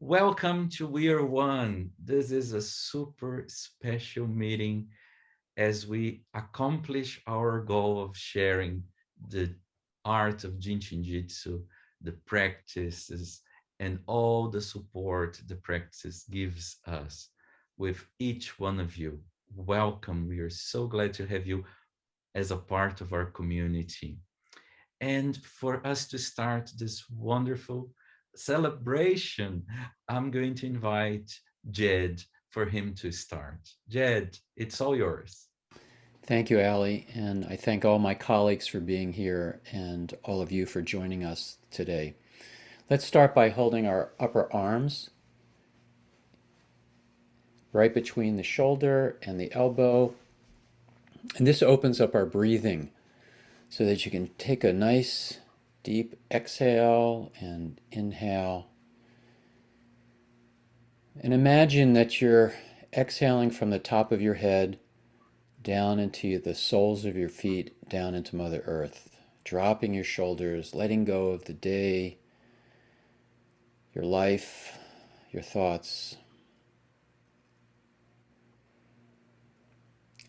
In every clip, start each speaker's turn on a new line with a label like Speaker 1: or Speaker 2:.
Speaker 1: Welcome to We Are One. This is a super special meeting as we accomplish our goal of sharing the art of JIN SHIN JYUTSU, the practices, and all the support the practice gives us with each one of you. Welcome. We are so glad to have you as a part of our community. And for us to start this wonderful celebration, I'm going to invite Jed for him to start. Jed, it's all yours.
Speaker 2: Thank you, Ali, and I thank all my colleagues for being here and all of you for joining us today. Let's start by holding our upper arms right between the shoulder and the elbow. And this opens up our breathing so that you can take a nice deep exhale and inhale. And imagine that you're exhaling from the top of your head down into the soles of your feet, down into Mother Earth, dropping your shoulders, letting go of the day, your life, your thoughts.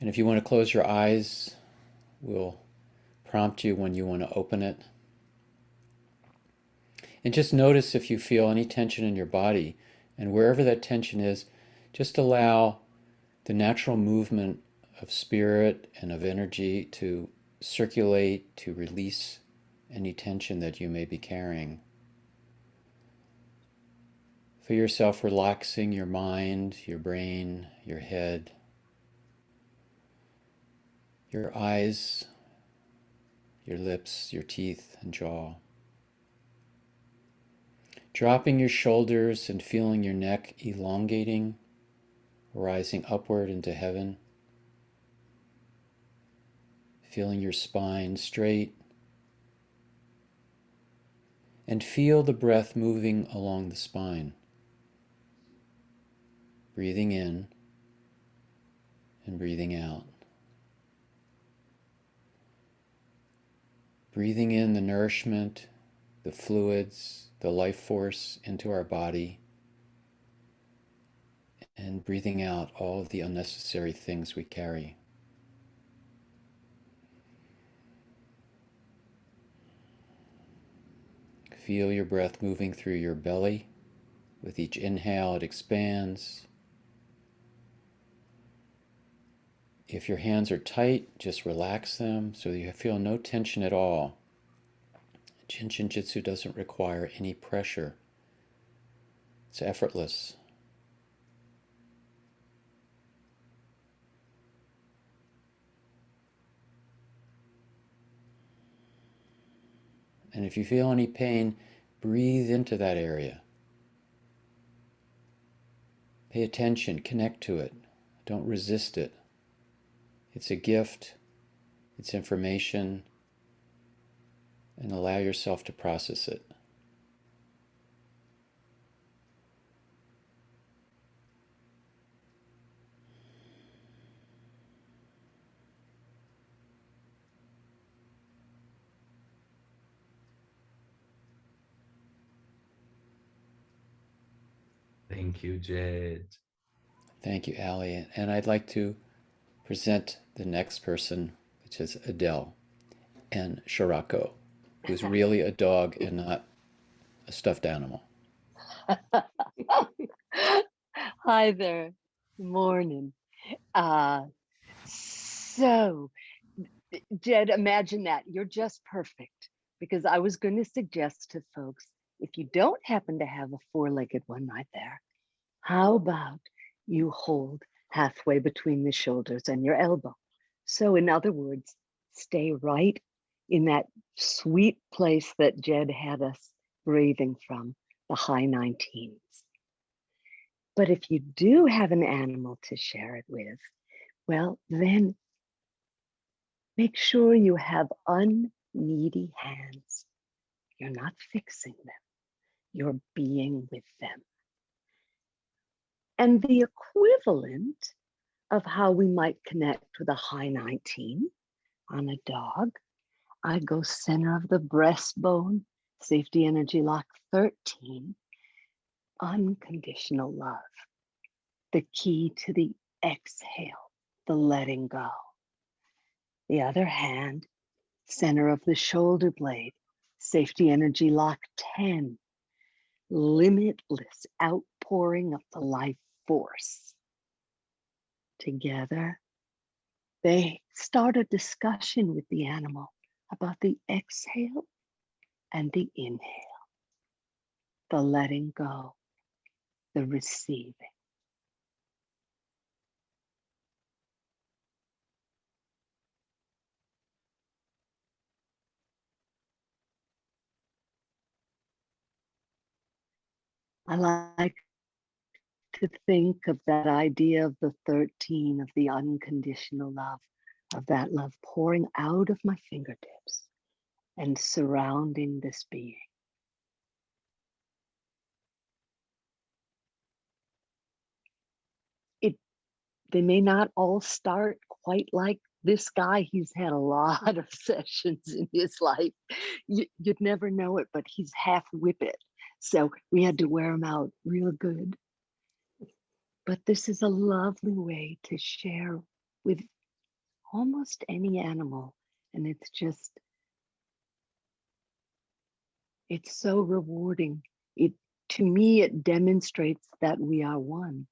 Speaker 2: And if you want to close your eyes, we'll prompt you when you want to open it. And just notice if you feel any tension in your body, and wherever that tension is, just allow the natural movement of spirit and of energy to circulate, to release any tension that you may be carrying. Feel yourself relaxing your mind, your brain, your head, your eyes, your lips, your teeth, and jaw. Dropping your shoulders and feeling your neck elongating, rising upward into heaven. Feeling your spine straight. And feel the breath moving along the spine. Breathing in and breathing out. Breathing in the nourishment, the fluids, the life force into our body, and breathing out all of the unnecessary things we carry. Feel your breath moving through your belly. With each inhale, it expands. If your hands are tight, just relax them so you feel no tension at all. JIN SHIN JYUTSU doesn't require any pressure. It's effortless. And if you feel any pain, breathe into that area. Pay attention, connect to it. Don't resist it. It's a gift, it's information, and allow yourself to process it.
Speaker 1: Thank you, Jed.
Speaker 2: Thank you, Ali. And I'd like to present the next person, which is Adele and Shirako, who's really a dog and not a stuffed animal.
Speaker 3: Hi there. Good morning. Uh, so, Jed, imagine that. You're just perfect because I was going to suggest to folks if you don't happen to have a four-legged one right there, how about you hold halfway between the shoulders and your elbow? So, in other words, stay right in that sweet place that Jed had us breathing from, the high 19s. But if you do have an animal to share it with, well, then make sure you have unneedy hands. You're not fixing them, you're being with them. And the equivalent of how we might connect with a high 19 on a dog, I go center of the breastbone, safety energy lock 13, unconditional love, the key to the exhale, the letting go. The other hand, center of the shoulder blade, safety energy lock 10, limitless outpouring of the life force. Together, they start a discussion with the animal about the exhale and the inhale, the letting go, the receiving. I like to think of that idea of the 13, of the unconditional love, of that love pouring out of my fingertips and surrounding this being. They may not all start quite like this guy. He's had a lot of sessions in his life. You'd never know it, but he's half whippet. So we had to wear him out real good. But this is a lovely way to share with almost any animal. And it's so rewarding. To me, it demonstrates that we are one,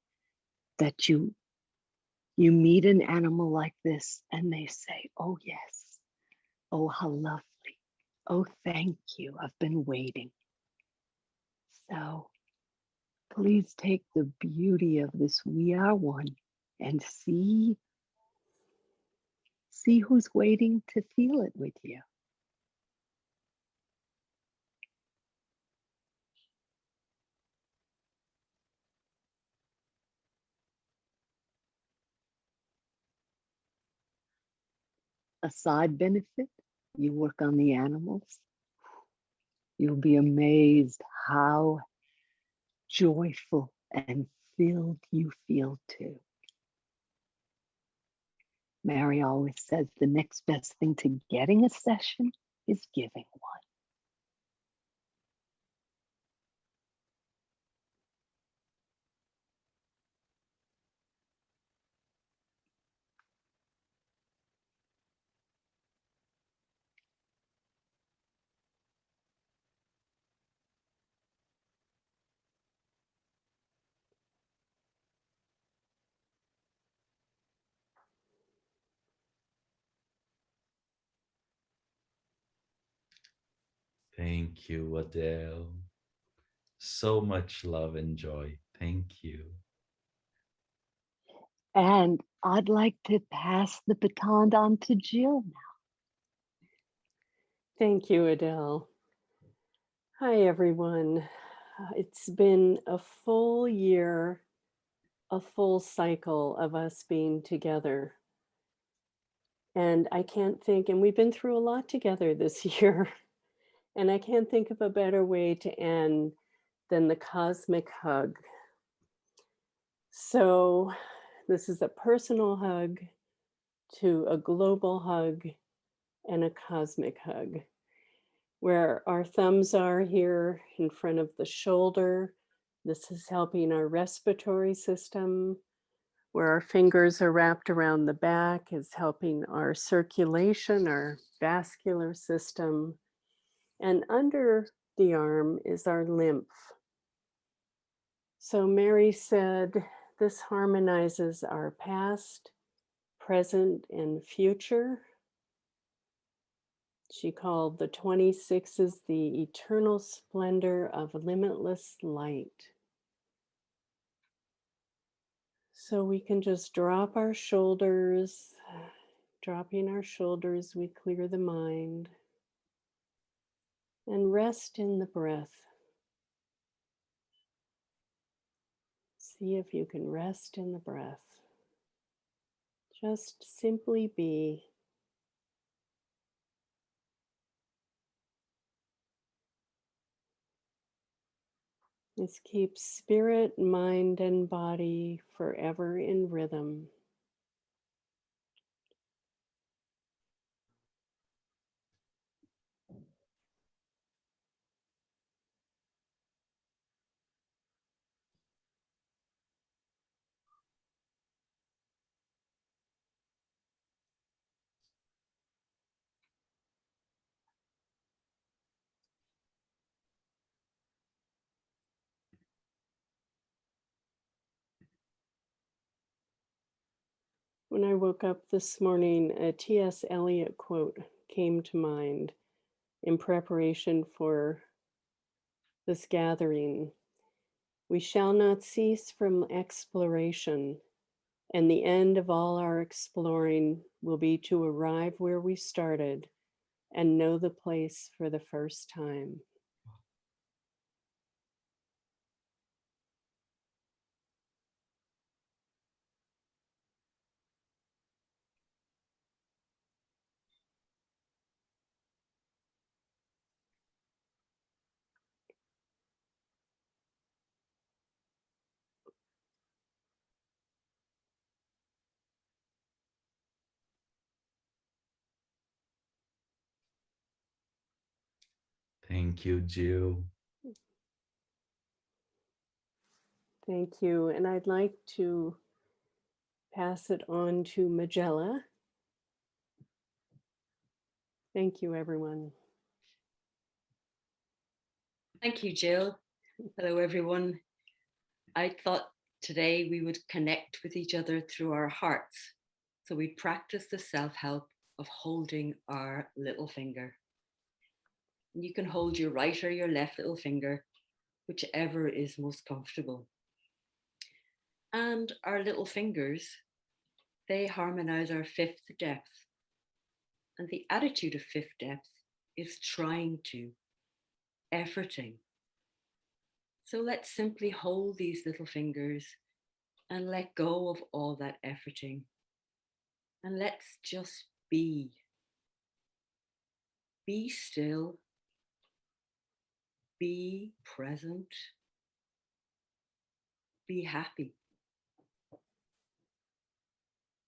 Speaker 3: that you meet an animal like this and they say, oh yes, oh how lovely, oh thank you, I've been waiting. So please take the beauty of this we are one and see who's waiting to feel it with you. A side benefit, you work on the animals, you'll be amazed how joyful and filled you feel too. Mary always says the next best thing to getting a session is giving one.
Speaker 1: Thank you, Adele. So much love and joy. Thank you.
Speaker 3: And I'd like to pass the baton on to Jill now.
Speaker 4: Thank you, Adele. Hi, everyone. It's been a full year, a full cycle of us being together. And I can't think, and we've been through a lot together this year, and I can't think of a better way to end than the cosmic hug. So this is a personal hug to a global hug and a cosmic hug, where our thumbs are here in front of the shoulder. This is helping our respiratory system. Where our fingers are wrapped around the back is helping our circulation, our vascular system. And under the arm is our lymph. So Mary said, this harmonizes our past, present, and future. She called the 26s the eternal splendor of limitless light. So we can just drop our shoulders. Dropping our shoulders, we clear the mind. And rest in the breath. See if you can rest in the breath. Just simply be. This keeps spirit, mind, and body forever in rhythm. When I woke up this morning, a T.S. Eliot quote came to mind in preparation for this gathering. We shall not cease from exploration, and the end of all our exploring will be to arrive where we started and know the place for the first time.
Speaker 1: Thank you, Jill.
Speaker 4: Thank you. And I'd like to pass it on to Magella. Thank you, everyone.
Speaker 5: Thank you, Jill. Hello, everyone. I thought today we would connect with each other through our hearts. So we'd practice the self-help of holding our little finger. You can hold your right or your left little finger, whichever is most comfortable. And our little fingers, they harmonize our fifth depth. And the attitude of fifth depth is trying to, efforting. So let's simply hold these little fingers and let go of all that efforting. And let's just be. Be still. Be present. Be happy.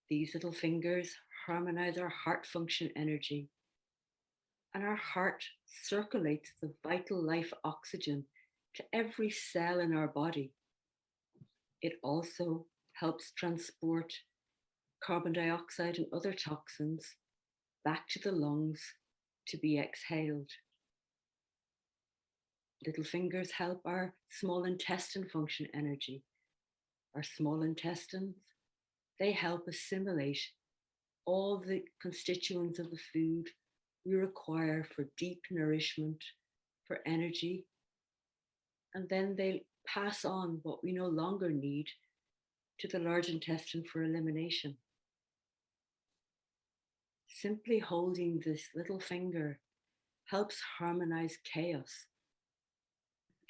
Speaker 5: These little fingers harmonize our heart function energy. And our heart circulates the vital life oxygen to every cell in our body. It also helps transport carbon dioxide and other toxins back to the lungs to be exhaled. Little fingers help our small intestine function energy. Our small intestines, they help assimilate all the constituents of the food we require for deep nourishment, for energy, and then they pass on what we no longer need to the large intestine for elimination. Simply holding this little finger helps harmonize chaos.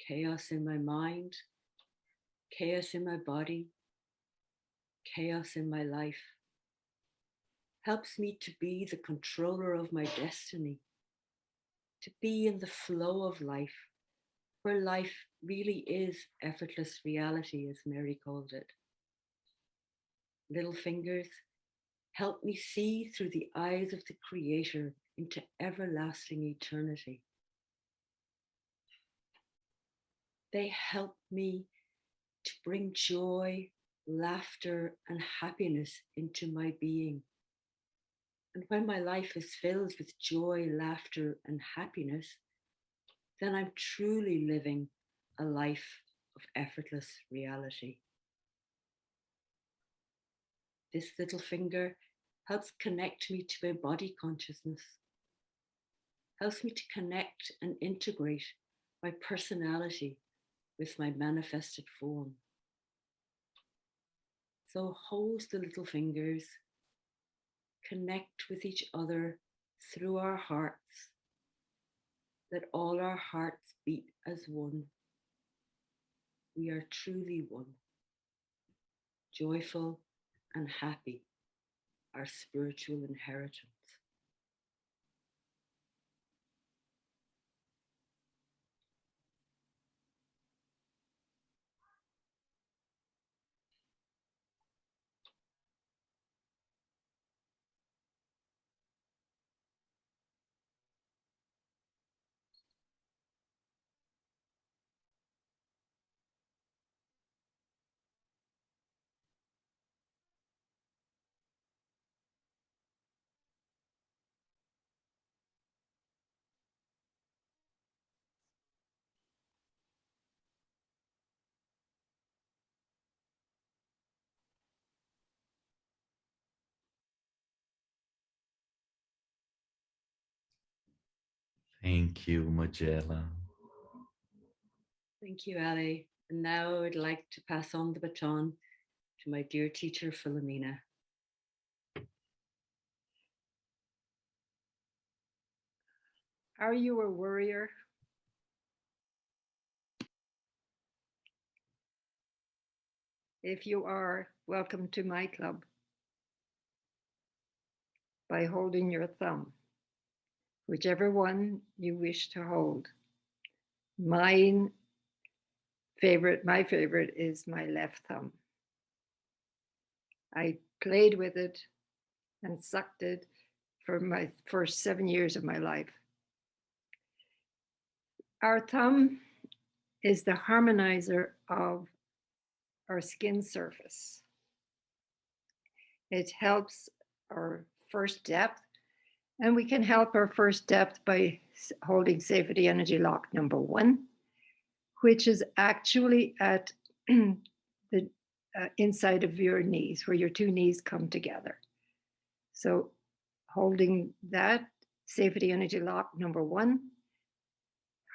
Speaker 5: Chaos in my mind, chaos in my body, chaos in my life. Helps me to be the controller of my destiny, to be in the flow of life, where life really is effortless reality, as Mary called it. Little fingers help me see through the eyes of the Creator into everlasting eternity. They help me to bring joy, laughter, and happiness into my being. And when my life is filled with joy, laughter, and happiness, then I'm truly living a life of effortless reality. This little finger helps connect me to my body consciousness, helps me to connect and integrate my personality with my manifested form. So hold the little fingers, connect with each other through our hearts. Let all our hearts beat as one. We are truly one, joyful and happy, our spiritual inheritance.
Speaker 1: Thank you, Magella.
Speaker 5: Thank you, Ali. And now I would like to pass on the baton to my dear teacher, Philomena.
Speaker 6: Are you a worrier? If you are, welcome to my club by holding your thumb, whichever one you wish to hold. My favorite is my left thumb. I played with it and sucked it for my first 7 years of my life. Our thumb is the harmonizer of our skin surface. It helps our first depth, and we can help our first depth by holding safety energy lock number 1, which is actually at the inside of your knees, where your two knees come together. So holding that safety energy lock number 1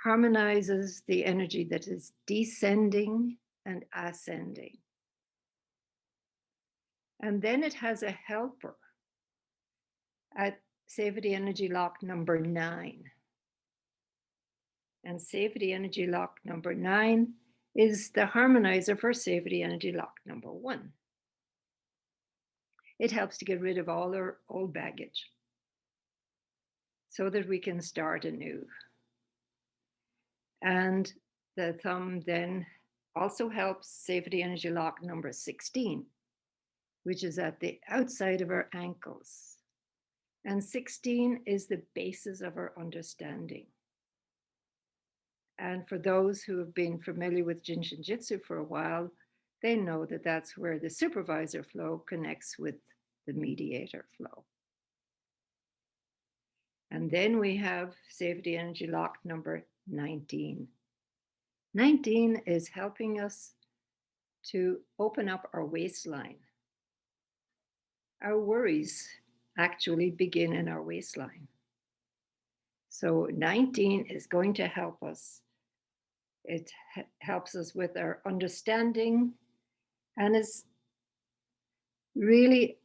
Speaker 6: harmonizes the energy that is descending and ascending. And then it has a helper at safety energy lock number 9. And safety energy lock number 9 is the harmonizer for safety energy lock number 1. It helps to get rid of all our old baggage so that we can start anew. And the thumb then also helps safety energy lock number 16, which is at the outside of our ankles. And 16 is the basis of our understanding. And for those who have been familiar with JIN SHIN JYUTSU for a while, they know that that's where the supervisor flow connects with the mediator flow. And then we have safety energy lock number 19. 19 is helping us to open up our waistline. Our worries actually begin in our waistline. So 19 is going to help us. It helps us with our understanding, and is really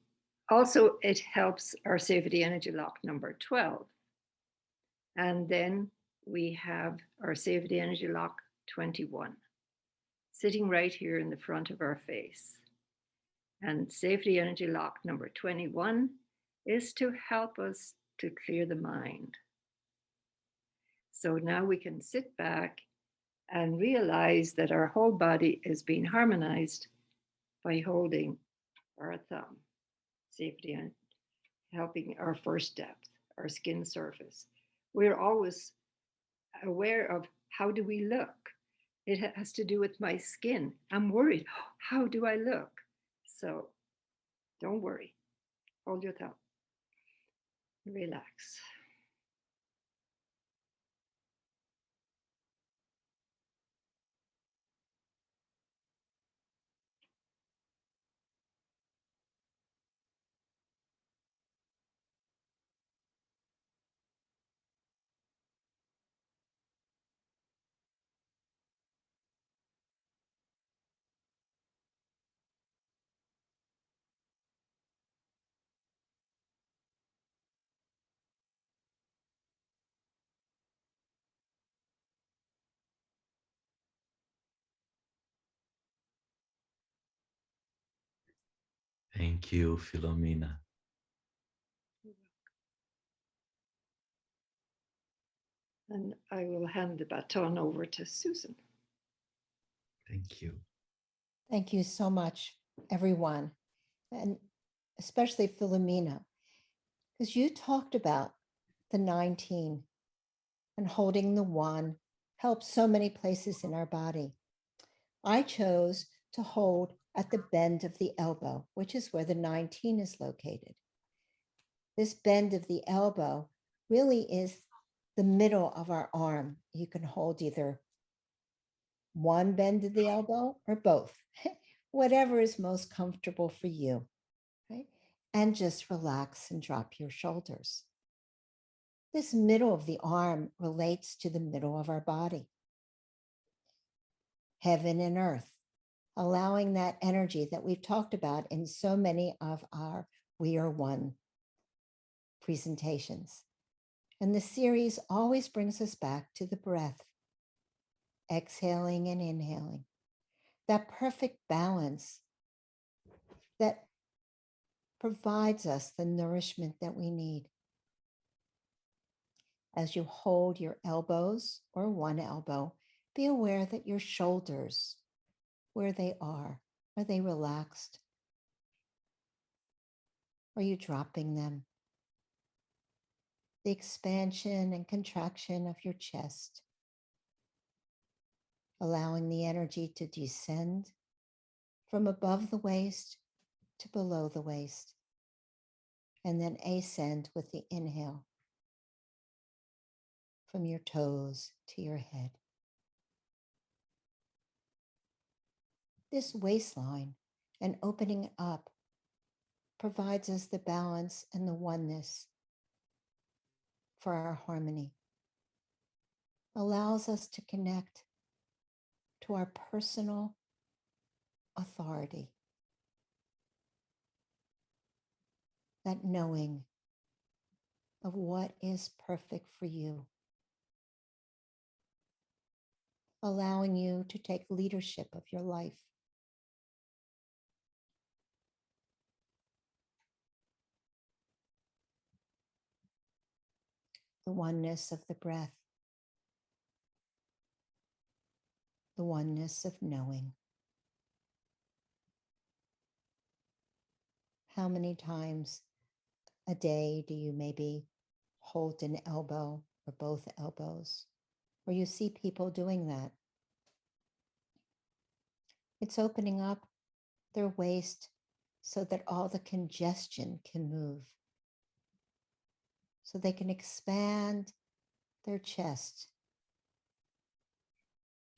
Speaker 6: also, it helps our safety energy lock number 12. And then we have our safety energy lock 21, sitting right here in the front of our face. And safety energy lock number 21 is to help us to clear the mind. So now we can sit back and realize that our whole body is being harmonized by holding our thumb, safety and helping our first depth, our skin surface. We're always aware of how do we look? It has to do with my skin. I'm worried. How do I look? So don't worry. Hold your thumb. Relax.
Speaker 1: Thank you, Philomena.
Speaker 6: And I will hand the baton over to Susan.
Speaker 1: Thank you.
Speaker 7: Thank you so much, everyone, and especially Philomena, because you talked about the 19 and holding the 1 helps so many places in our body. I chose to hold at the bend of the elbow, which is where the 19 is located. This bend of the elbow really is the middle of our arm. You can hold either one bend of the elbow or both, whatever is most comfortable for you, right? And just relax and drop your shoulders. This middle of the arm relates to the middle of our body, heaven and earth, allowing that energy that we've talked about in so many of our We Are One presentations. And the series always brings us back to the breath, exhaling and inhaling, that perfect balance that provides us the nourishment that we need. As you hold your elbows or one elbow, be aware that your shoulders, where they are they relaxed? Are you dropping them? The expansion and contraction of your chest, allowing the energy to descend from above the waist to below the waist, and then ascend with the inhale from your toes to your head. This waistline and opening it up provides us the balance and the oneness for our harmony, allows us to connect to our personal authority, that knowing of what is perfect for you, allowing you to take leadership of your life. The oneness of the breath, the oneness of knowing. How many times a day do you maybe hold an elbow or both elbows? Or you see people doing that. It's opening up their waist so that all the congestion can move, so they can expand their chest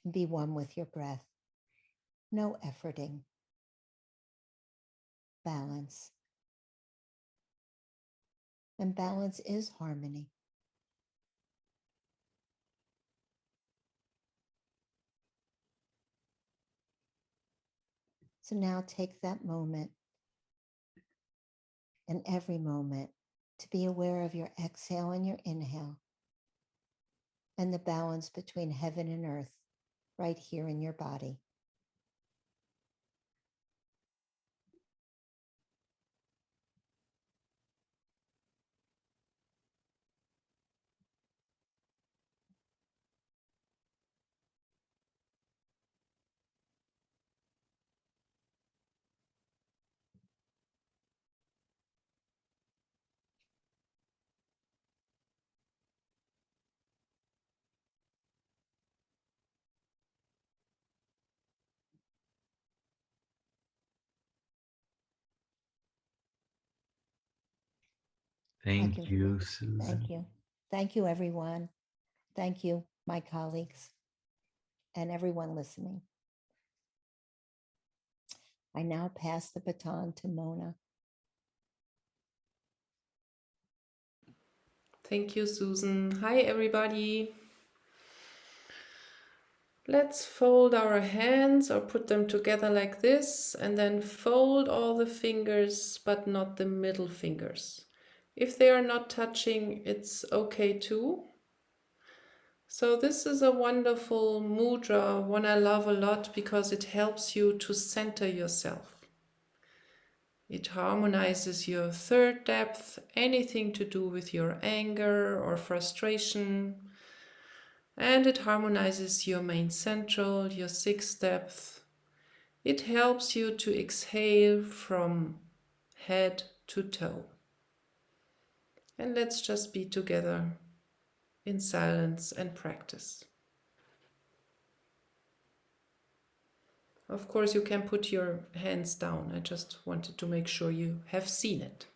Speaker 7: and be one with your breath. No efforting. Balance. And balance is harmony. So now take that moment and every moment to be aware of your exhale and your inhale and the balance between heaven and earth right here in your body.
Speaker 1: Thank you, Susan.
Speaker 7: Thank you. Thank you, everyone. Thank you, my colleagues, and everyone listening. I now pass the baton to Mona.
Speaker 8: Thank you, Susan. Hi, everybody. Let's fold our hands or put them together like this and then fold all the fingers, but not the middle fingers. If they are not touching, it's okay too. So this is a wonderful mudra, one I love a lot because it helps you to center yourself. It harmonizes your third depth, anything to do with your anger or frustration. And it harmonizes your main central, your sixth depth. It helps you to exhale from head to toe. And let's just be together in silence and practice. Of course, you can put your hands down. I just wanted to make sure you have seen it.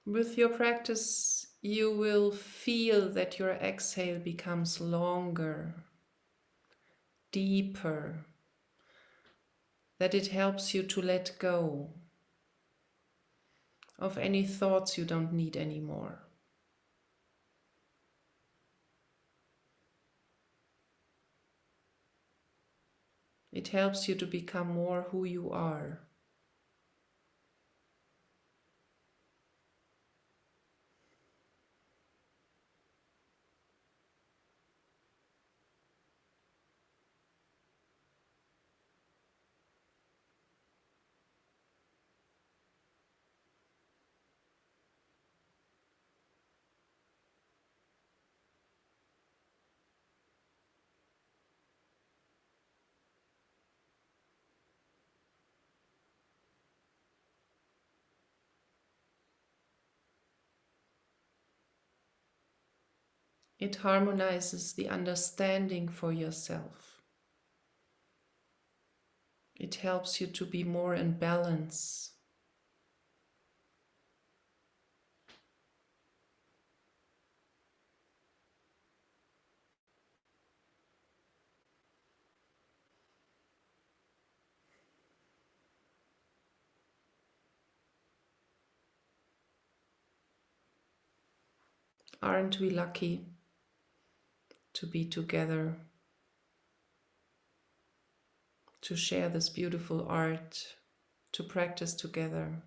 Speaker 8: With your practice, you will feel that your exhale becomes longer, deeper, that it helps you to let go of any thoughts you don't need anymore. It helps you to become more who you are. It harmonizes the understanding for yourself. It helps you to be more in balance. Aren't we lucky to be together, to share this beautiful art, to practice together?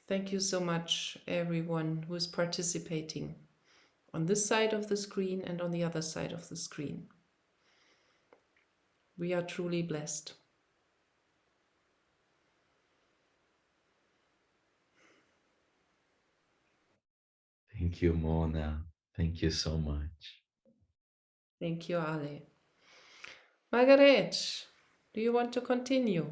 Speaker 8: Thank you so much, everyone who is participating on this side of the screen and on the other side of the screen. We are truly blessed.
Speaker 1: Thank you, Mona. Thank you so much.
Speaker 8: Thank you, Ale. Margaret, do you want to continue?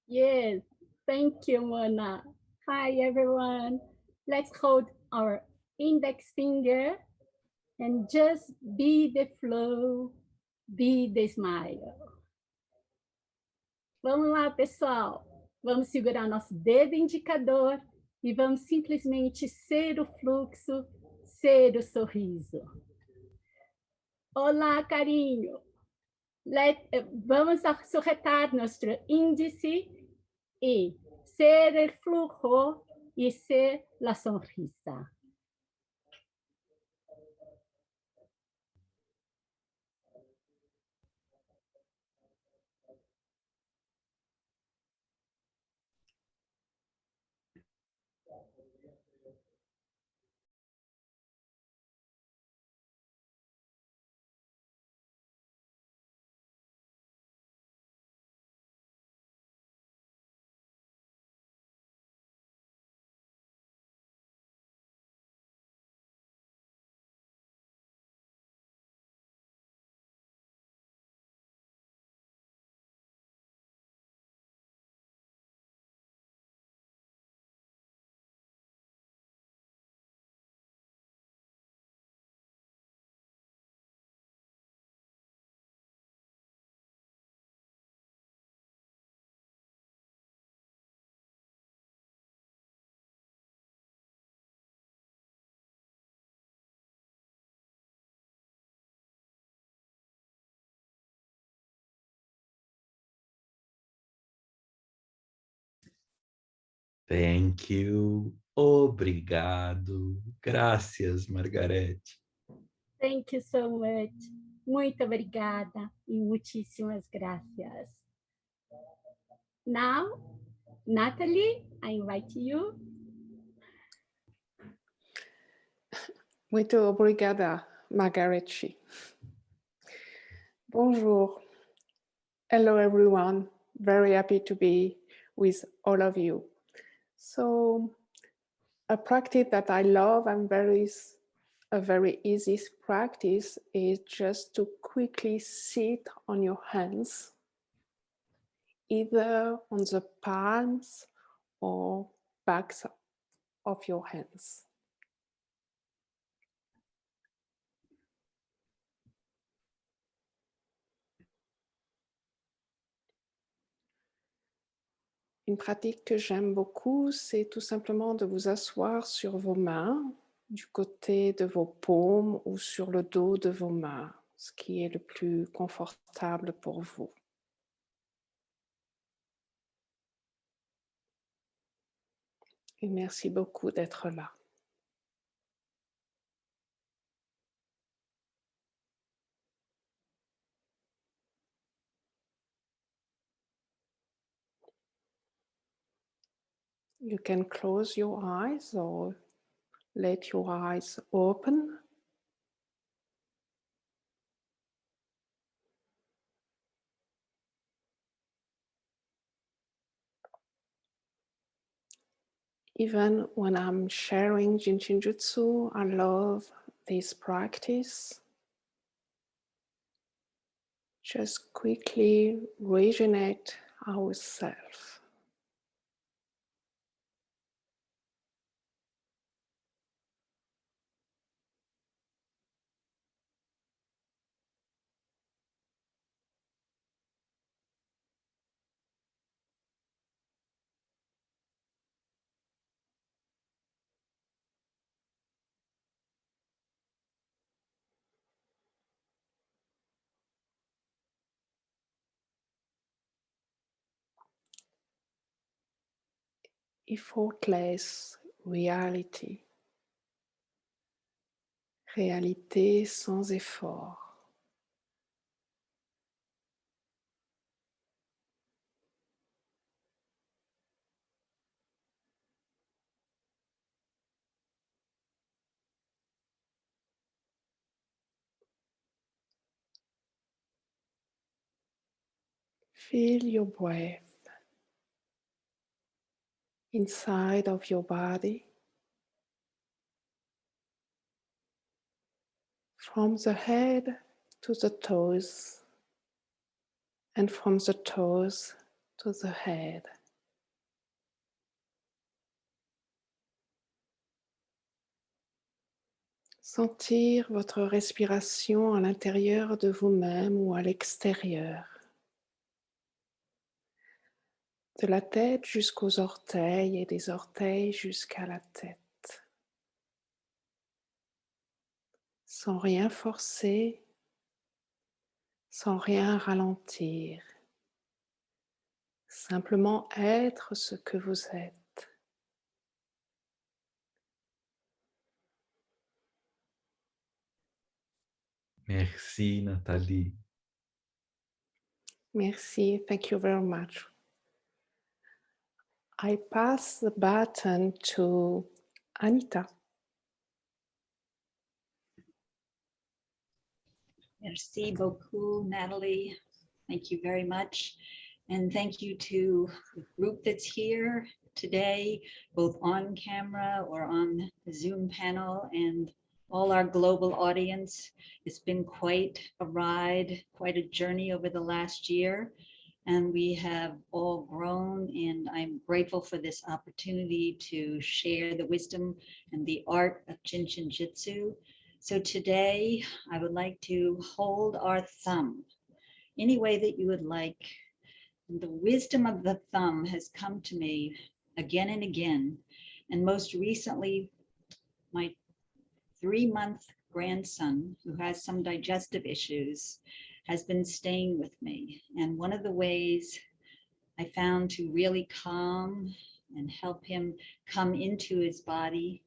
Speaker 9: Yes, thank you, Mona. Hi, everyone. Let's hold our index finger and just be the flow, be the smile. Vamos lá, pessoal. Vamos segurar nosso dedo indicador e vamos simplesmente ser o fluxo, ser o sorriso. Olá, carinho. Vamos a sujetar nuestro índice y ser el flujo y ser la sonrisa.
Speaker 1: Thank you. Obrigado. Gracias, Margarete.
Speaker 9: Thank you so much. Muito obrigada e muitíssimas gracias. Now, Natalie, I invite you.
Speaker 10: Muito obrigada, Margaret. Bonjour. Hello, everyone. Very happy to be with all of you. So, a practice that I love and a very easy practice is just to quickly sit on your hands, either on the palms or backs of your hands. Une pratique que j'aime beaucoup, c'est tout simplement de vous asseoir sur vos mains, du côté de vos paumes ou sur le dos de vos mains, ce qui est le plus confortable pour vous. Et merci beaucoup d'être là. You can close your eyes or let your eyes open. Even when I'm sharing JIN SHIN JYUTSU, I love this practice. Just quickly rejuvenate ourselves. Effortless reality. Réalité sans effort. Feel your breath inside of your body, from the head to the toes, and from the toes to the head. Sentir votre respiration à l'intérieur de vous-même ou à l'extérieur. De la tête jusqu'aux orteils et des orteils jusqu'à la tête. Sans rien forcer, sans rien ralentir. Simplement être ce que vous êtes.
Speaker 1: Merci, Nathalie.
Speaker 10: Merci, thank you very much. I pass the baton to Anita.
Speaker 11: Merci beaucoup, Natalie. Thank you very much. And thank you to the group that's here today, both on camera or on the Zoom panel, and all our global audience. It's been quite a ride, quite a journey over the last year. And we have all grown, and I'm grateful for this opportunity to share the wisdom and the art of JIN SHIN JYUTSU. So today I would like to hold our thumb any way that you would like. The wisdom of the thumb has come to me again and again. And most recently, my 3-month grandson, who has some digestive issues, has been staying with me. And one of the ways I found to really calm and help him come into his body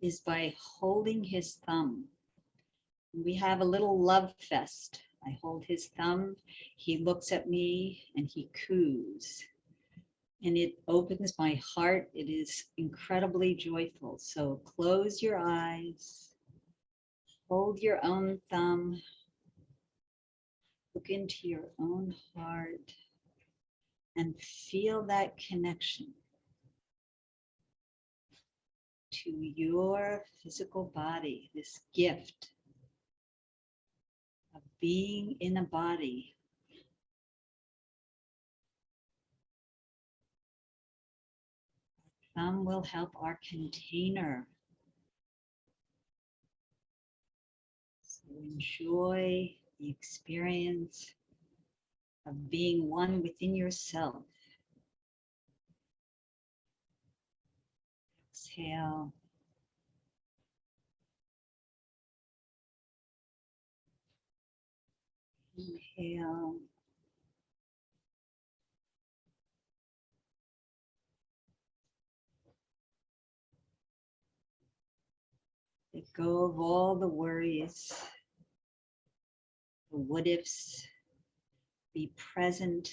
Speaker 11: is by holding his thumb. We have a little love fest. I hold his thumb, he looks at me, and he coos. And it opens my heart. It is incredibly joyful. So close your eyes, hold your own thumb, look into your own heart, and feel that connection to your physical body, this gift of being in a body. Thumb will help our container. So enjoy the experience of being one within yourself. Exhale. Inhale. Let go of all the worries, the what ifs. Be present.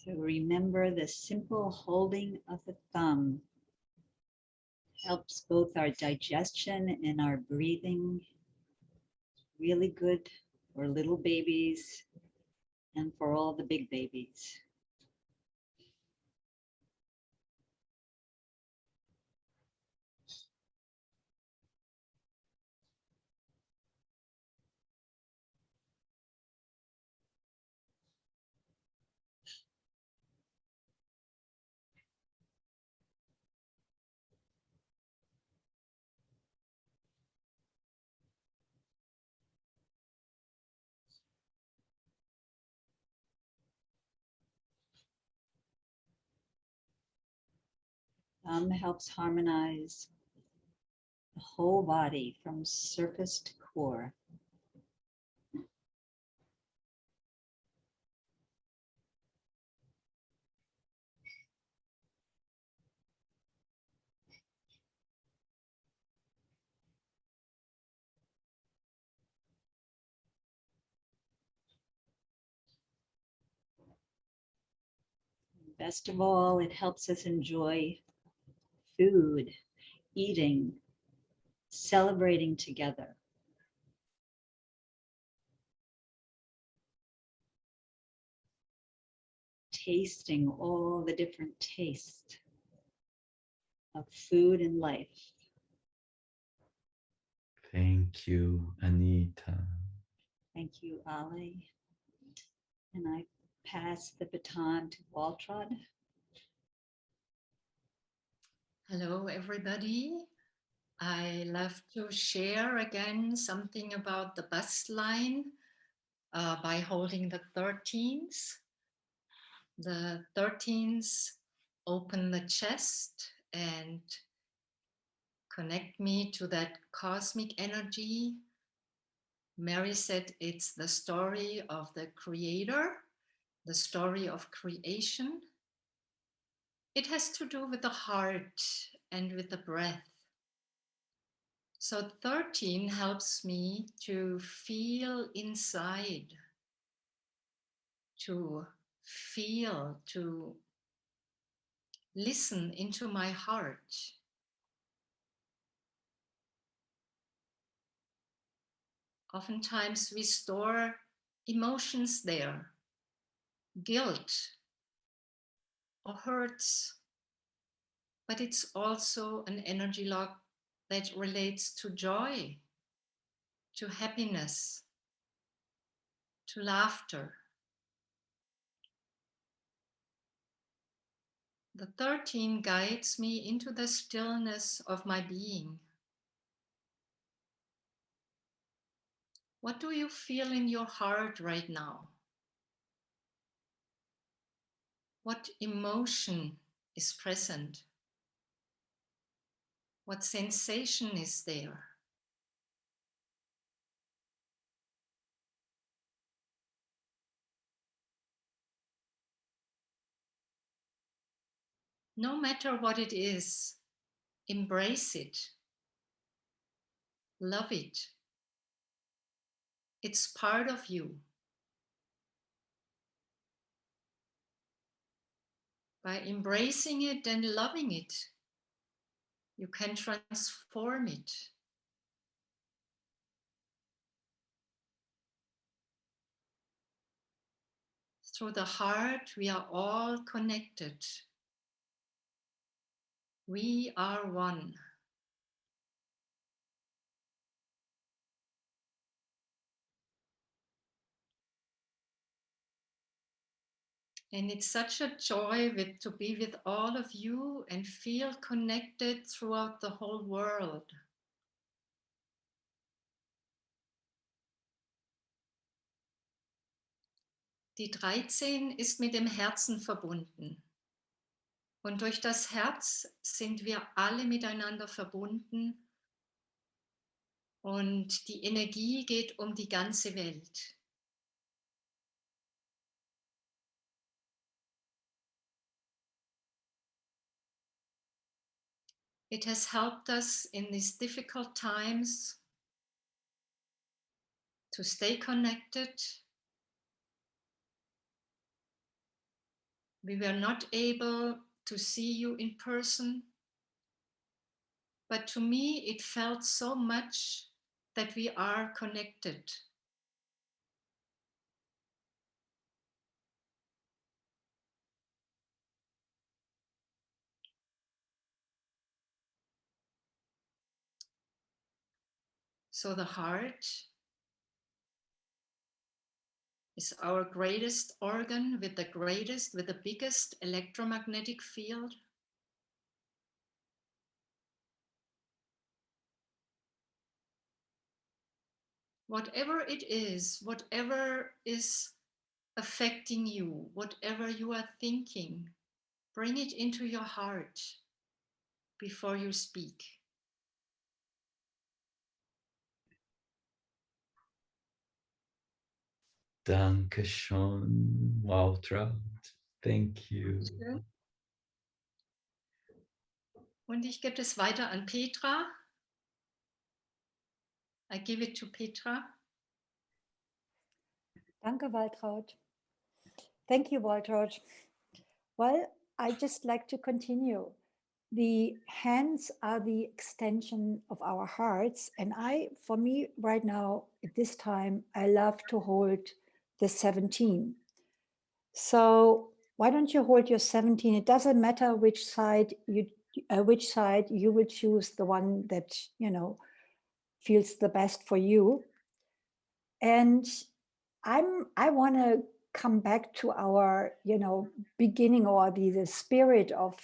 Speaker 11: So remember, the simple holding of the thumb helps both our digestion and our breathing. Really good for little babies and for all the big babies. Thumb helps harmonize the whole body from surface to core. Best of all, it helps us enjoy food, eating, celebrating together. Tasting all the different tastes of food and life.
Speaker 1: Thank you, Anita.
Speaker 11: Thank you, Ali. And I pass the baton to Waltrud.
Speaker 6: Hello, everybody. I love to share again something about the bust line by holding the 13s. The 13s open the chest and connect me to that cosmic energy. Mary said it's the story of the creator, the story of creation. It has to do with the heart and with the breath. So 13 helps me to feel inside, to feel, to listen into my heart. Oftentimes we store emotions there, guilt or hurts, but it's also an energy lock that relates to joy, to happiness, to laughter. The 13 guides me into the stillness of my being. What do you feel in your heart right now? What emotion is present? What sensation is there? No matter what it is, embrace it, love it. It's part of you. By embracing it and loving it, you can transform it. Through the heart, we are all connected. We are one. And it's such a joy to be with all of you and feel connected throughout the whole world. Die 13 ist mit dem Herzen verbunden. Und durch das Herz sind wir alle miteinander verbunden. Und die Energie geht um die ganze Welt. It has helped us in these difficult times to stay connected. We were not able to see you in person, but to me it felt so much that we are connected. So the heart is our greatest organ with the biggest electromagnetic field. Whatever it is, whatever is affecting you, whatever you are thinking, bring it into your heart before you speak.
Speaker 1: Dankeschön, Waltraud. Thank you.
Speaker 6: Und ich gebe es weiter an Petra. I give it to Petra.
Speaker 12: Danke, Waltraud. Thank you, Waltraud. Well, I just like to continue. The hands are the extension of our hearts. And for me right now, at this time, I love to hold the 17. So why don't you hold your 17? It doesn't matter which side you will choose, the one that, feels the best for you. And I want to come back to our, beginning, or the spirit of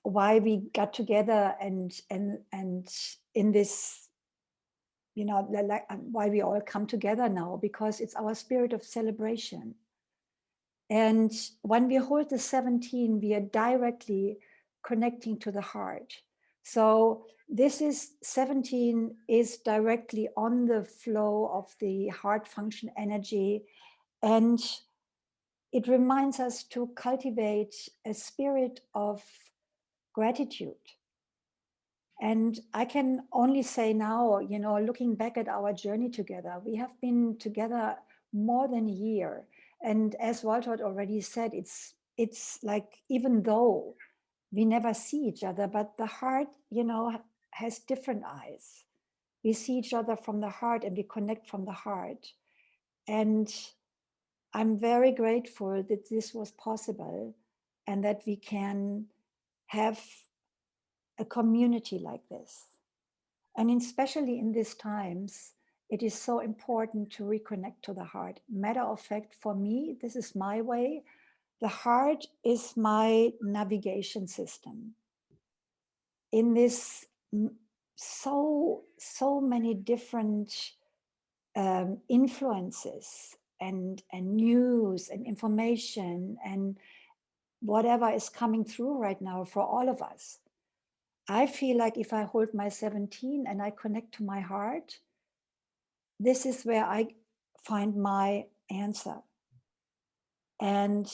Speaker 12: why we got together and in this, why we all come together now, because it's our spirit of celebration. And when we hold the 17, we are directly connecting to the heart. So this is 17 is directly on the flow of the heart function energy. And it reminds us to cultivate a spirit of gratitude. And I can only say now, looking back at our journey together, we have been together more than a year. And as Waltraud already said, it's like, even though we never see each other, but the heart, has different eyes. We see each other from the heart and we connect from the heart. And I'm very grateful that this was possible and that we can have a community like this. And especially in these times, it is so important to reconnect to the heart. Matter of fact, for me, this is my way. The heart is my navigation system. In this so many different influences and news and information and whatever is coming through right now for all of us, I feel like if I hold my 17 and I connect to my heart, this is where I find my answer. And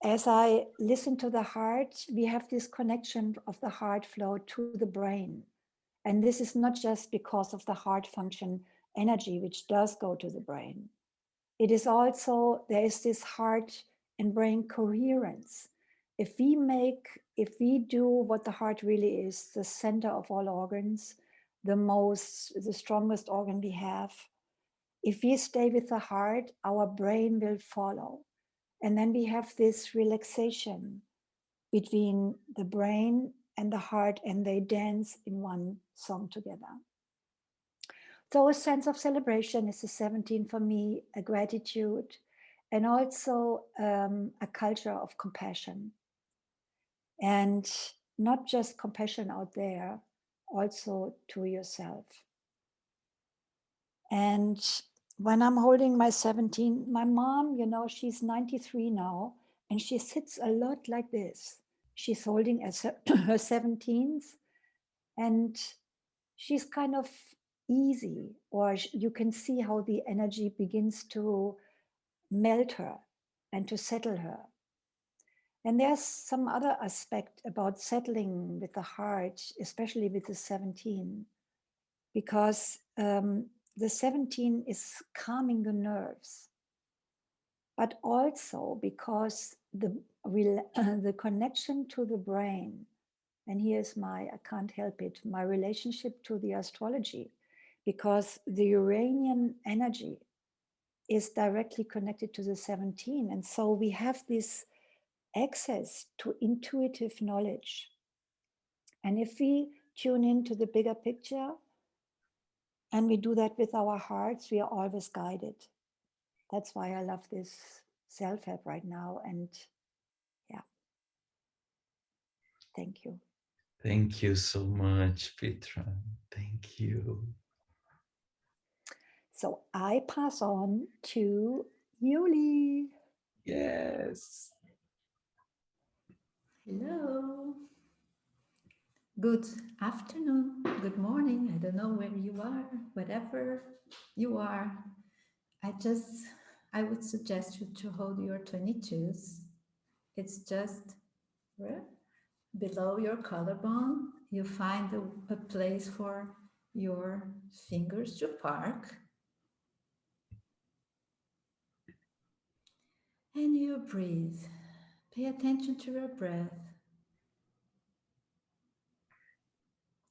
Speaker 12: as I listen to the heart, we have this connection of the heart flow to the brain. And this is not just because of the heart function energy, which does go to the brain. It is also, there is this heart and brain coherence. If we do what the heart really is, the center of all organs, the strongest organ we have, if we stay with the heart, our brain will follow. And then we have this relaxation between the brain and the heart, and they dance in one song together. So a sense of celebration is a 17 for me, a gratitude. and also a culture of compassion. And not just compassion out there, also to yourself. And when I'm holding my 17, my mom, you know, she's 93 now, and she sits a lot like this. She's holding her 17s, and she's kind of easy, or you can see how the energy begins to melt her and to settle her. And there's some other aspect about settling with the heart, especially with the 17, because the 17 is calming the nerves, but also because the connection to the brain, and here's I can't help it, my relationship to the astrology, because the Uranian energy is directly connected to the 17. And so we have this access to intuitive knowledge. And if we tune into the bigger picture, and we do that with our hearts, we are always guided. That's why I love this self-help right now. And yeah, thank you.
Speaker 1: Thank you so much, Petra. Thank you.
Speaker 12: So I pass on to Yuli.
Speaker 1: Yes.
Speaker 13: Hello. Good afternoon, good morning. I don't know where you are, wherever you are. I would suggest you to hold your 22s. It's just below your collarbone. You find a place for your fingers to park. And you breathe. Pay attention to your breath.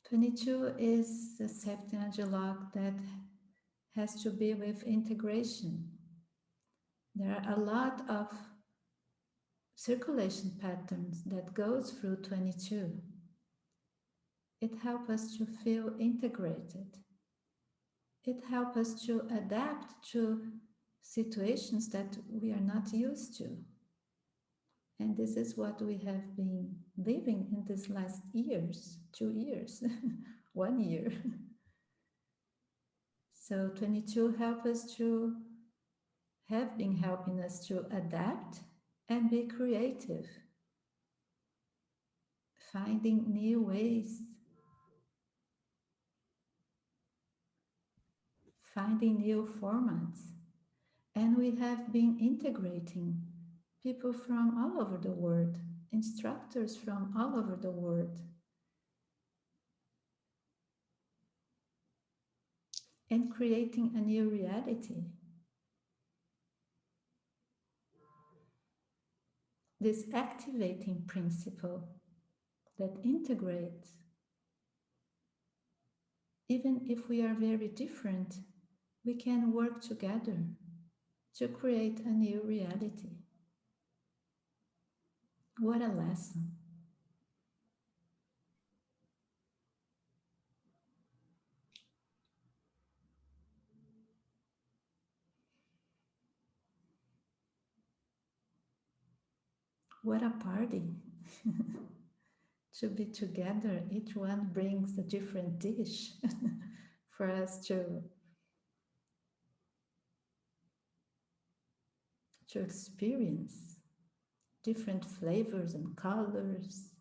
Speaker 13: 22 is the safety energy lock that has to be with integration. There are a lot of circulation patterns that goes through 22. It helps us to feel integrated. It helps us to adapt to situations that we are not used to. And this is what we have been living in these last years, 2 years, 1 year. So 22 help us to have been helping us to adapt and be creative, finding new ways, finding new formats. And we have been integrating people from all over the world, instructors from all over the world, and creating a new reality. This activating principle that integrates, even if we are very different, we can work together to create a new reality. What a lesson. What a party. To be together, each one brings a different dish for us to experience different flavors and colors.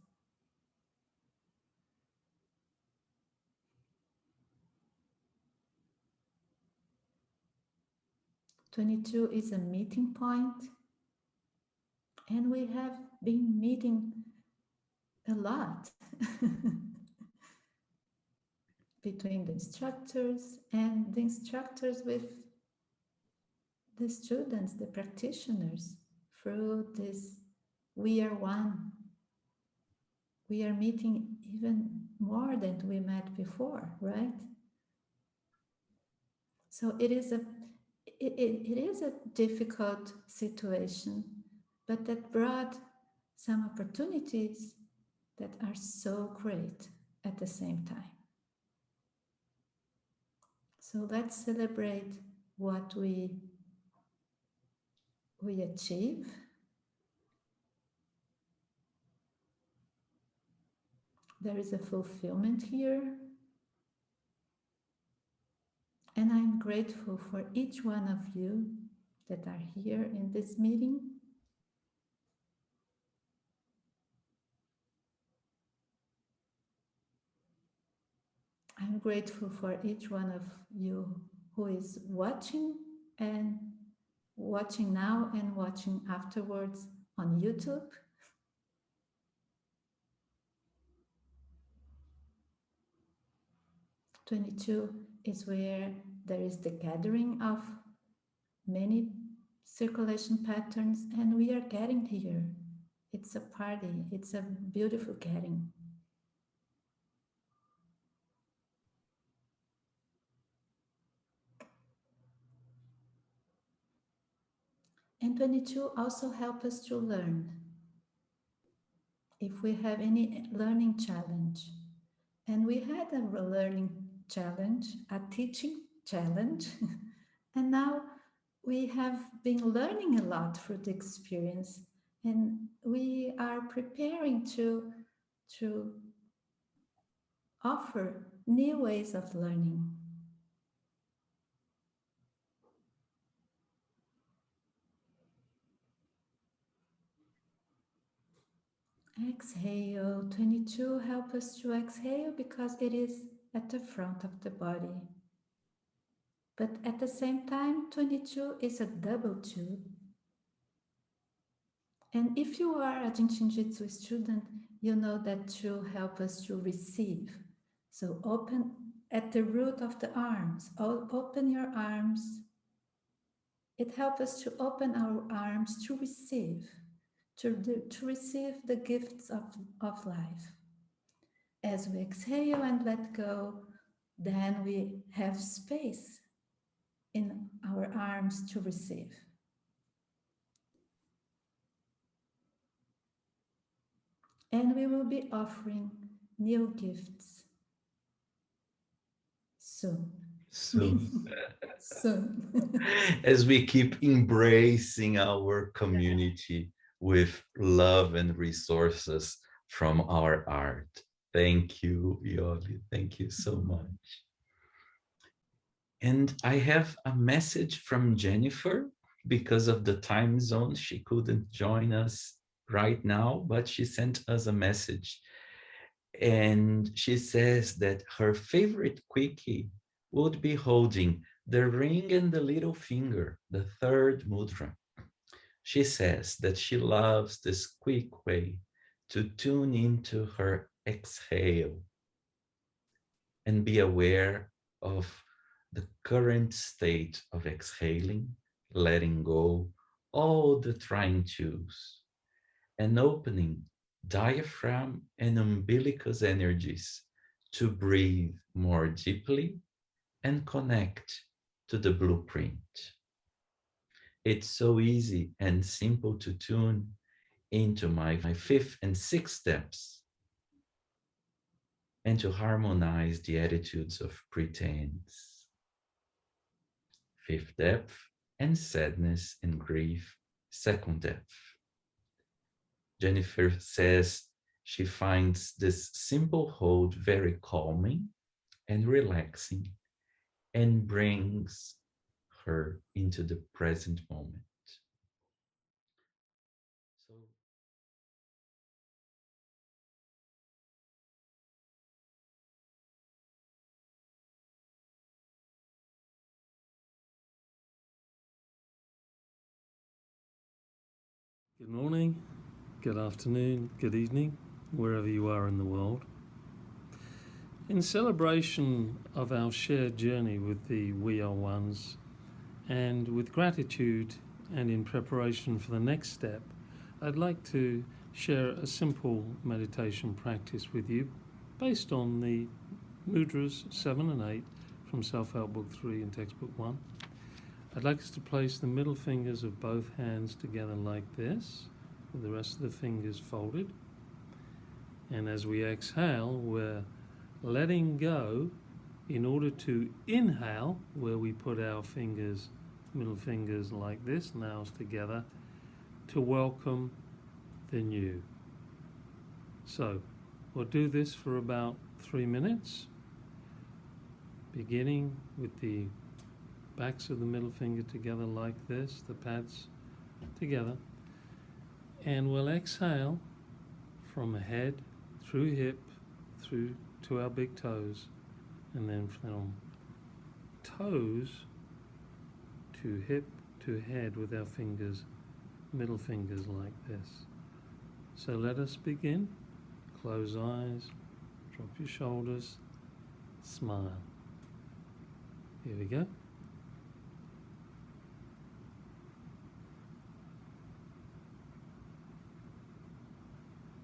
Speaker 13: '22 is a meeting point, and we have been meeting a lot between the instructors and the instructors with the students, the practitioners, through this we are one. We are meeting even more than we met before, right? So it is a difficult situation, but that brought some opportunities that are so great at the same time. So let's celebrate what we we achieve. There is a fulfillment here. And I'm grateful for each one of you that are here in this meeting. I'm grateful for each one of you who is watching and watching now and watching afterwards on YouTube. '22 is where there is the gathering of many circulation patterns, and we are getting here. It's a party, it's a beautiful getting. And 22 also help us to learn. If we have any learning challenge, and we had a learning challenge, a teaching challenge, and now we have been learning a lot through the experience, and we are preparing to offer new ways of learning. Exhale. 22 help us to exhale because it is at the front of the body. But at the same time, 22 is a double 2. And if you are a JIN SHIN JYUTSU student, you know that 2 help us to receive. So open at the root of the arms. Open your arms. It helps us to open our arms to receive. To receive the gifts of life. As we exhale and let go, then we have space in our arms to receive. And we will be offering new gifts soon.
Speaker 1: Soon.
Speaker 13: Soon.
Speaker 1: As we keep embracing our community with love and resources from our art. Thank you, Yoli. Thank you so much. And I have a message from Jennifer. Because of the time zone, she couldn't join us right now, but she sent us a message. And she says that her favorite quickie would be holding the ring and the little finger, the third mudra. She says that she loves this quick way to tune into her exhale and be aware of the current state of exhaling, letting go all the trying to's, and opening diaphragm and umbilicus energies to breathe more deeply and connect to the blueprint. It's so easy and simple to tune into my 5th and 6th steps and to harmonize the attitudes of pretense. 5th depth and sadness and grief, 2nd depth. Jennifer says she finds this simple hold very calming and relaxing and brings her into the present moment. So
Speaker 14: good morning, good afternoon, good evening, wherever you are in the world. In celebration of our shared journey with the We Are Ones, and with gratitude and in preparation for the next step, I'd like to share a simple meditation practice with you based on the Mudras 7 and 8 from Self-Help Book 3 and Textbook 1. I'd like us to place the middle fingers of both hands together like this, with the rest of the fingers folded. And as we exhale, we're letting go in order to inhale, where we put our fingers middle fingers like this, nails together, to welcome the new. So we'll do this for about 3 minutes, beginning with the backs of the middle finger together like this, the pads together, and we'll exhale from head through hip through to our big toes, and then from toes to hip to head with our fingers, middle fingers like this. So let us begin. Close eyes, drop your shoulders, smile. Here we go.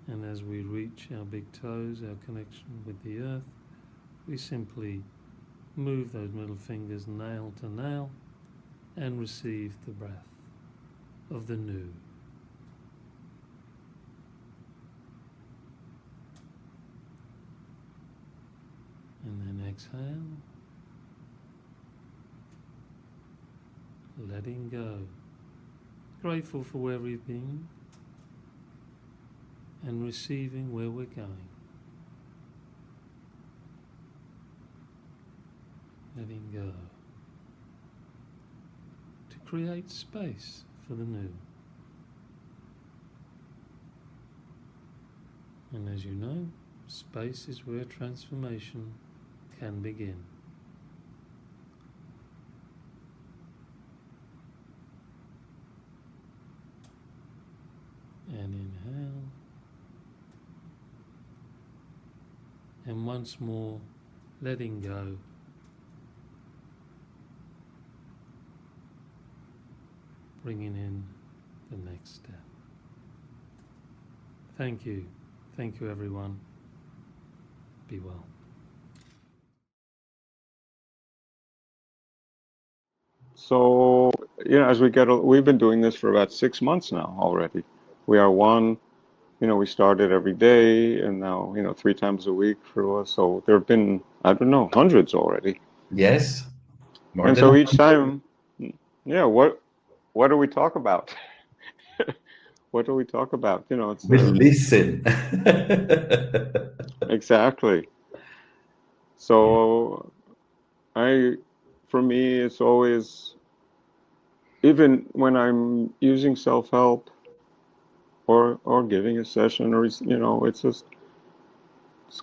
Speaker 14: And as we reach our big toes, our connection with the earth, we simply move those middle fingers nail to nail and receive the breath of the new. And then exhale, letting go. Grateful for where we've been and receiving where we're going. Letting go. To create space for the new. And as you know, space is where transformation can begin. And inhale. And once more, letting go. Bringing in the next step. Thank you. Thank you, everyone. Be well.
Speaker 15: So, as we've been doing this for about 6 months now already. We are one, we started every day and now, 3 times a week for us. So there have been, I don't know, hundreds already.
Speaker 1: Yes.
Speaker 15: And so each time, what do we talk about? What do we talk about? It's
Speaker 1: we listen.
Speaker 15: Exactly. So for me, it's always, even when I'm using self-help or giving a session, or it's just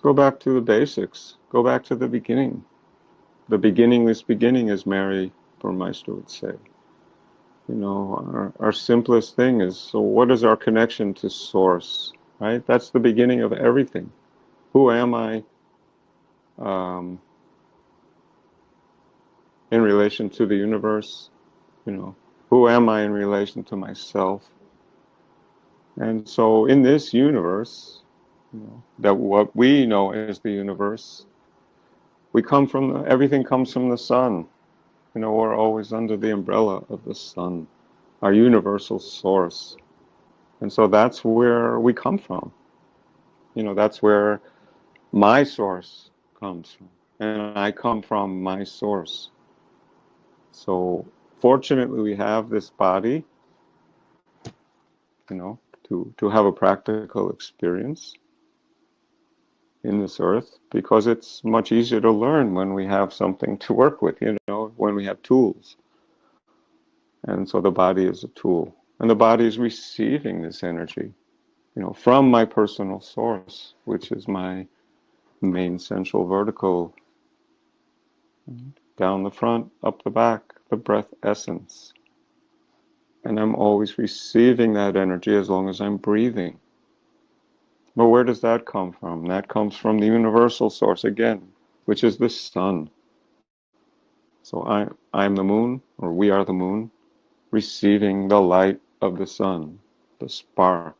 Speaker 15: go back to the basics. Go back to the beginning. The beginningless beginning, as Mary Burmeister would say. Our simplest thing is, so what is our connection to Source, right? That's the beginning of everything. Who am I in relation to the universe? Who am I in relation to myself? And so in this universe, that what we know as the universe, everything comes from the sun. We're always under the umbrella of the sun, our universal source. And so that's where we come from. That's where my source comes from. And I come from my source. So fortunately, we have this body, to have a practical experience in this earth, because it's much easier to learn when we have something to work with, when we have tools. And so the body is a tool. And the body is receiving this energy, from my personal source, which is my main central vertical, down the front, up the back, the breath essence. And I'm always receiving that energy as long as I'm breathing. But where does that come from? That comes from the universal source again, which is the sun. So I'm the moon, or we are the moon, receiving the light of the sun, the spark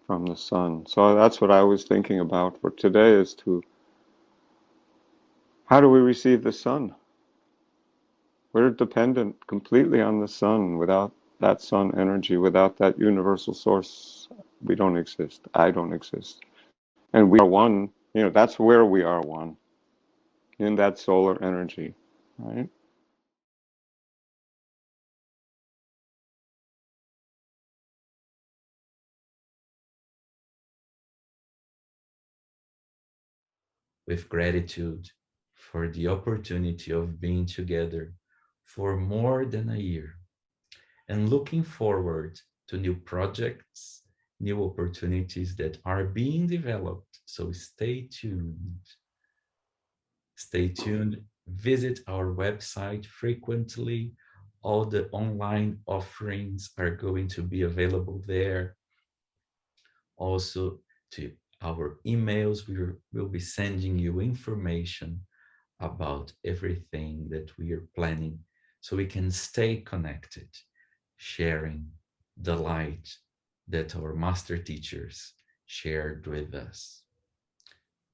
Speaker 15: from the sun. So that's what I was thinking about for today, is how do we receive the sun? We're dependent completely on the sun. Without that sun energy, without that universal source, we don't exist. I don't exist. And we are one, that's where we are one, in that solar energy, right?
Speaker 1: with gratitude for the opportunity of being together for more than a year and looking forward to new projects, new opportunities that are being developed. So stay tuned. Stay tuned. Visit our website frequently. All the online offerings are going to be available there. Also, to our emails, we'll be sending you information about everything that we are planning so we can stay connected, sharing the light that our master teachers shared with us.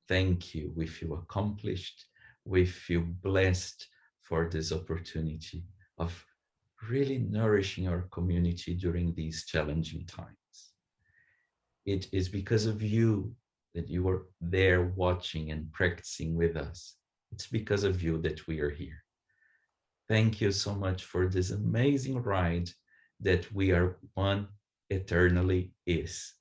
Speaker 1: Thank you. We feel accomplished. We feel blessed for this opportunity of really nourishing our community during these challenging times. It is because of you that you are there watching and practicing with us. It's because of you that we are here. Thank you so much for this amazing ride that We Are One eternally is,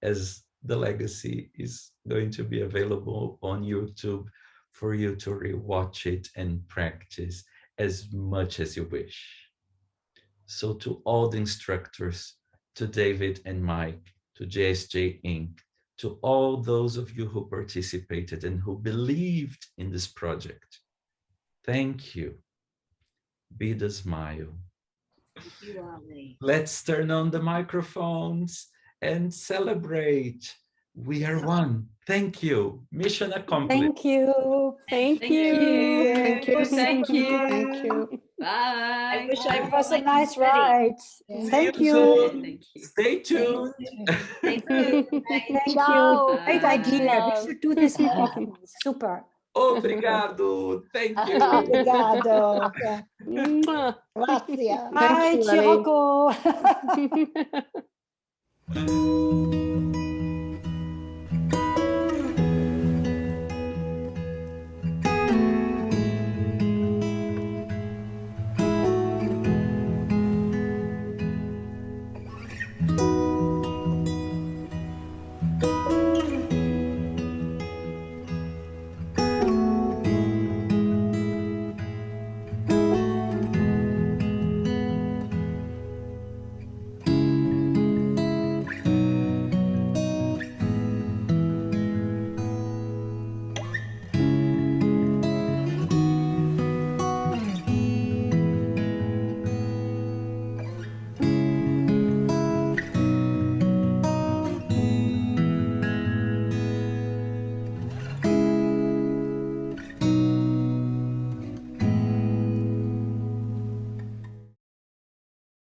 Speaker 1: as the legacy is going to be available on YouTube for you to rewatch it and practice as much as you wish. So to all the instructors, to David and Mike, to JSJ Inc., to all those of you who participated and who believed in this project, thank you. Be the smile.
Speaker 11: Thank you, Ali.
Speaker 1: Let's turn on the microphones and celebrate. We are one. Thank you. Mission accomplished.
Speaker 4: Thank you. Thank
Speaker 11: Thank
Speaker 4: you.
Speaker 11: you.
Speaker 10: Thank you.
Speaker 11: Thank you.
Speaker 10: Thank you.
Speaker 11: Bye.
Speaker 12: I wish I
Speaker 11: Bye.
Speaker 12: was a
Speaker 11: Like
Speaker 12: nice
Speaker 11: confetti.
Speaker 12: ride.
Speaker 7: Yeah.
Speaker 12: Thank
Speaker 1: See
Speaker 12: you.
Speaker 1: soon.
Speaker 11: Thank you.
Speaker 1: Stay tuned.
Speaker 11: Thank you. Bye.
Speaker 12: Thank you.
Speaker 3: Ciao.
Speaker 12: Great
Speaker 11: Bye.
Speaker 12: idea. We should do this more often. Super.
Speaker 1: Obrigado. Thank you.
Speaker 7: Obrigado. Yeah.
Speaker 4: Mwah.
Speaker 7: Grazie.
Speaker 4: Thank
Speaker 12: Bye,
Speaker 4: you, Ali.
Speaker 12: Chiroko.